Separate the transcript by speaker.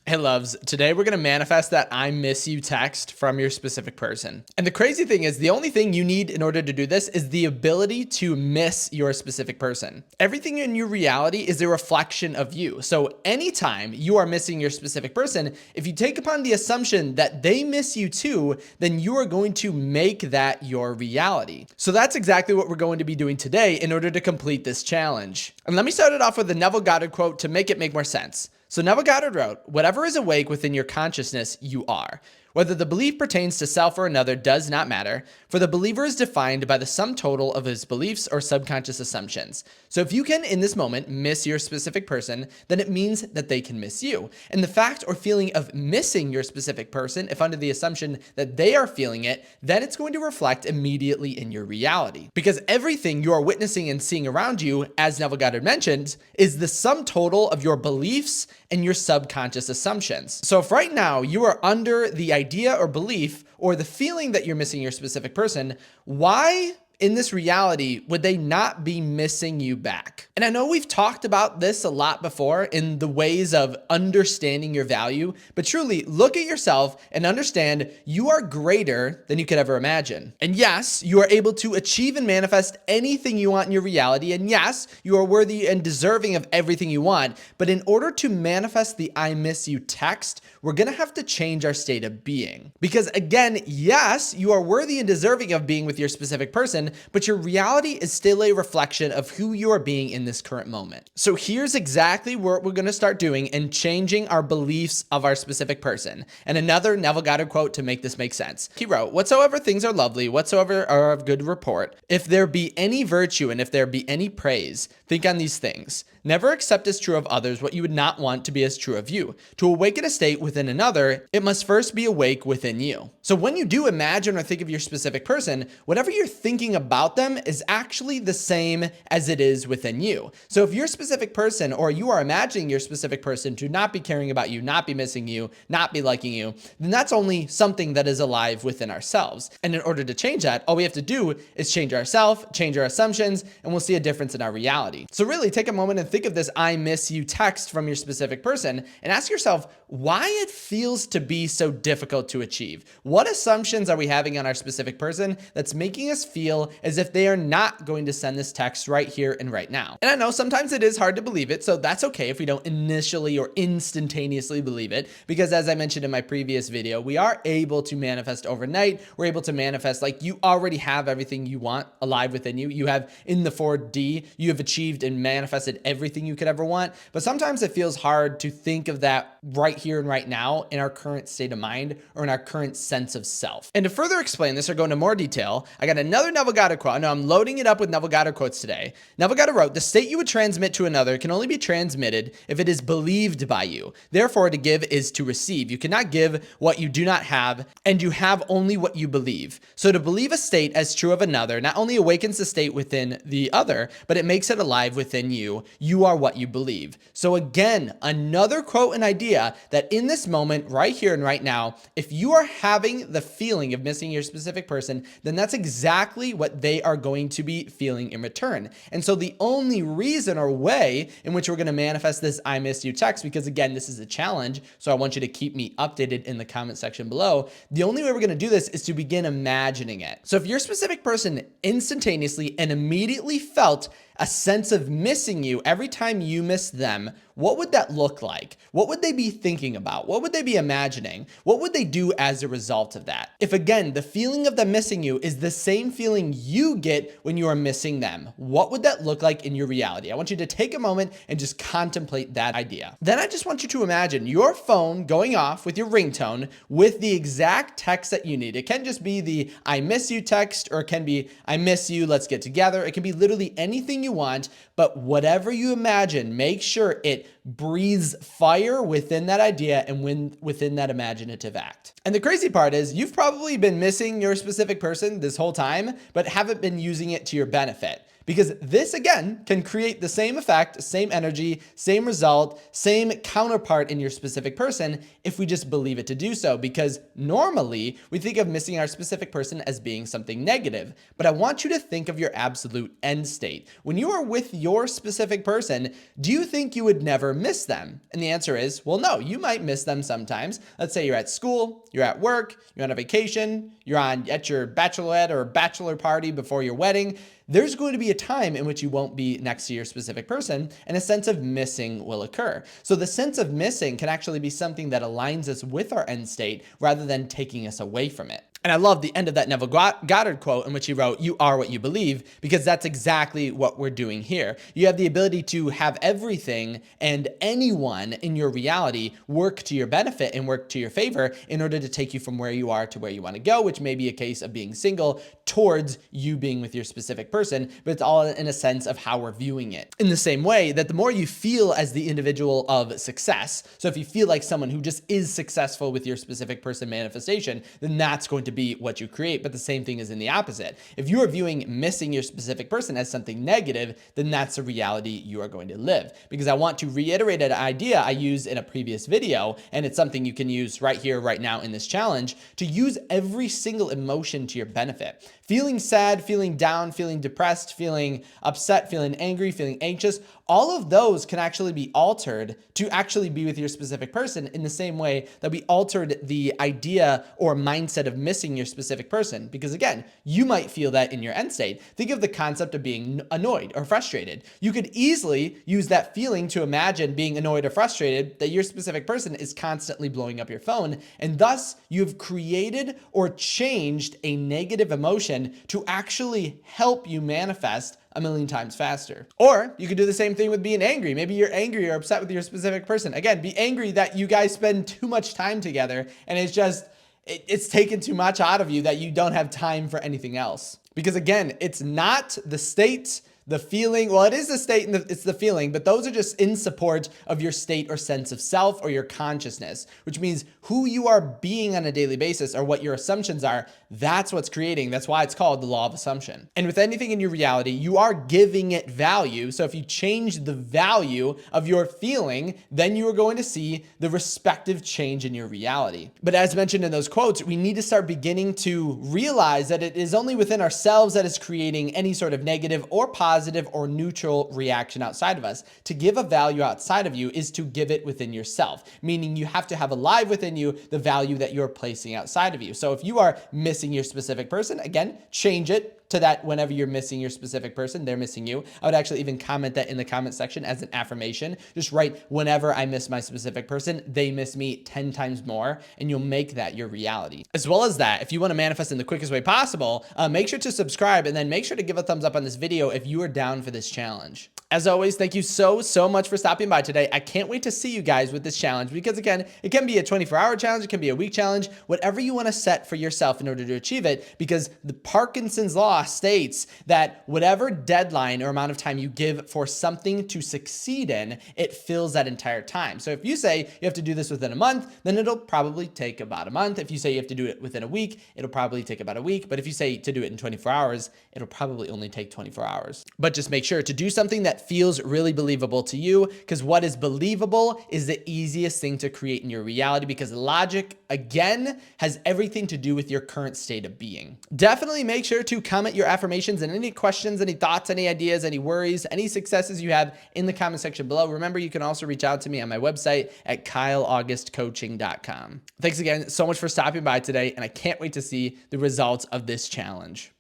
Speaker 1: Hey loves, today we're going to manifest that I miss you text from your specific person. And the crazy thing is the only thing you need in order to do this is the ability to miss your specific person. Everything in your reality is a reflection of you. So anytime you are missing your specific person, if you take upon the assumption that they miss you too, then you are going to make that your reality. So that's exactly what we're going to be doing today in order to complete this challenge. And let me start it off with the Neville Goddard quote to make it make more sense. So Neville Goddard wrote, "Whatever is awake within your consciousness, you are. Whether the belief pertains to self or another does not matter, for the believer is defined by the sum total of his beliefs or subconscious assumptions." So if you can, in this moment, miss your specific person, then it means that they can miss you. And the fact or feeling of missing your specific person, if under the assumption that they are feeling it, then it's going to reflect immediately in your reality. Because everything you are witnessing and seeing around you, as Neville Goddard mentioned, is the sum total of your beliefs and your subconscious assumptions. So if right now you are under the idea or belief or the feeling that you're missing your specific person, why in this reality would they not be missing you back? And I know we've talked about this a lot before in the ways of understanding your value, but truly look at yourself and understand you are greater than you could ever imagine. And yes, you are able to achieve and manifest anything you want in your reality. And yes, you are worthy and deserving of everything you want. But in order to manifest the I miss you text, we're going to have to change our state of being. Because again, yes, you are worthy and deserving of being with your specific person, but your reality is still a reflection of who you are being in this current moment. So here's exactly what we're going to start doing and changing our beliefs of our specific person. And another Neville Goddard quote to make this make sense. He wrote, "Whatsoever things are lovely, whatsoever are of good report, if there be any virtue and if there be any praise, think on these things. Never accept as true of others what you would not want to be as true of you. To awaken a state within another, it must first be awake within you." So when you do imagine or think of your specific person, whatever you're thinking about them is actually the same as it is within you. So if your specific person, or you are imagining your specific person to not be caring about you, not be missing you, not be liking you, then that's only something that is alive within ourselves. And in order to change that, all we have to do is change ourselves, change our assumptions, and we'll see a difference in our reality. So really take a moment and think of this I miss you text from your specific person and ask yourself why it feels to be so difficult to achieve. What assumptions are we having on our specific person that's making us feel as if they are not going to send this text right here and right now? And I know sometimes it is hard to believe it, so that's okay if we don't initially or instantaneously believe it, because as I mentioned in my previous video, we are able to manifest overnight. We're able to manifest like you already have everything you want alive within you. You have in the 4D, you have achieved and manifested everything you could ever want. But sometimes it feels hard to think of that right here and right now in our current state of mind or in our current sense of self. And to further explain this or go into more detail, I got another Neville Goddard quote. Now I'm loading it up with Neville Goddard quotes today. Neville Goddard wrote, "The state you would transmit to another can only be transmitted if it is believed by you. Therefore, to give is to receive. You cannot give what you do not have, and you have only what you believe. So to believe a state as true of another not only awakens the state within the other, but it makes it alive within you. You are what you believe." So again, another quote and idea that in this moment, right here and right now, if you are having the feeling of missing your specific person, then that's exactly what they are going to be feeling in return. And so the only reason or way in which we're going to manifest this I miss you text, because again, this is a challenge, so I want you to keep me updated in the comment section below. The only way we're going to do this is to begin imagining it. So if your specific person instantaneously and immediately felt a sense of missing you every time you miss them, what would that look like? What would they be thinking about? What would they be imagining? What would they do as a result of that? If again, the feeling of them missing you is the same feeling you get when you are missing them, what would that look like in your reality? I want you to take a moment and just contemplate that idea. Then I just want you to imagine your phone going off with your ringtone with the exact text that you need. It can just be the I miss you text, or it can be I miss you, let's get together. It can be literally anything you want, but whatever you imagine, make sure it breathes fire within that idea and within that imaginative act. And the crazy part is you've probably been missing your specific person this whole time, but haven't been using it to your benefit. Because this, again, can create the same effect, same energy, same result, same counterpart in your specific person if we just believe it to do so. Because normally we think of missing our specific person as being something negative. But I want you to think of your absolute end state. When you are with your specific person, do you think you would never miss them? And the answer is, well, no, you might miss them sometimes. Let's say you're at school, you're at work, you're on a vacation, you're at your bachelorette or bachelor party before your wedding. There's going to be a time in which you won't be next to your specific person, and a sense of missing will occur. So the sense of missing can actually be something that aligns us with our end state rather than taking us away from it. And I love the end of that Neville Goddard quote in which he wrote, "You are what you believe," because that's exactly what we're doing here. You have the ability to have everything and anyone in your reality work to your benefit and work to your favor in order to take you from where you are to where you want to go, which may be a case of being single towards you being with your specific person, but it's all in a sense of how we're viewing it. In the same way that the more you feel as the individual of success, so if you feel like someone who just is successful with your specific person manifestation, then that's going to be what you create. But the same thing is in the opposite. If you are viewing missing your specific person as something negative, then that's a reality you are going to live. Because I want to reiterate an idea I used in a previous video, and it's something you can use right here, right now in this challenge, to use every single emotion to your benefit. Feeling sad, feeling down, feeling depressed, feeling upset, feeling angry, feeling anxious, all of those can actually be altered to actually be with your specific person in the same way that we altered the idea or mindset of missing your specific person. Because again, you might feel that in your end state. Think of the concept of being annoyed or frustrated. You could easily use that feeling to imagine being annoyed or frustrated that your specific person is constantly blowing up your phone, and thus you've created or changed a negative emotion to actually help you manifest a million times faster. Or you could do the same thing with being angry. Maybe you're angry or upset with your specific person. Again, be angry that you guys spend too much time together and it's taken too much out of you that you don't have time for anything else. Because again, it's not the state, the feeling. Well, it is the state and it's the feeling, but those are just in support of your state or sense of self or your consciousness, which means who you are being on a daily basis or what your assumptions are. That's what's creating. That's why it's called the law of assumption. And with anything in your reality, you are giving it value. So if you change the value of your feeling, then you are going to see the respective change in your reality. But as mentioned in those quotes, we need to start beginning to realize that it is only within ourselves that is creating any sort of negative or positive or neutral reaction outside of us. To give a value outside of you is to give it within yourself, meaning you have to have alive within you the value that you're placing outside of you. So if you are missing your specific person, again, change it to that whenever you're missing your specific person, they're missing you. I would actually even comment that in the comment section as an affirmation. Just write, whenever I miss my specific person, they miss me 10 times more, and you'll make that your reality. As well as that, if you want to manifest in the quickest way possible, make sure to subscribe and then make sure to give a thumbs up on this video if you are down for this challenge. As always, thank you so much for stopping by today. I can't wait to see you guys with this challenge because again, it can be a 24-hour challenge, it can be a week challenge, whatever you want to set for yourself in order to achieve it, because the Parkinson's law states that whatever deadline or amount of time you give for something to succeed in, it fills that entire time. So if you say you have to do this within a month, then it'll probably take about a month. If you say you have to do it within a week, it'll probably take about a week. But if you say to do it in 24 hours, it'll probably only take 24 hours. But just make sure to do something that feels really believable to you, because what is believable is the easiest thing to create in your reality, because logic, again, has everything to do with your current state of being. Definitely make sure to comment your affirmations and any questions, any thoughts, any ideas, any worries, any successes you have in the comment section below. Remember, you can also reach out to me on my website at kyleaugustcoaching.com. Thanks again so much for stopping by today, and I can't wait to see the results of this challenge.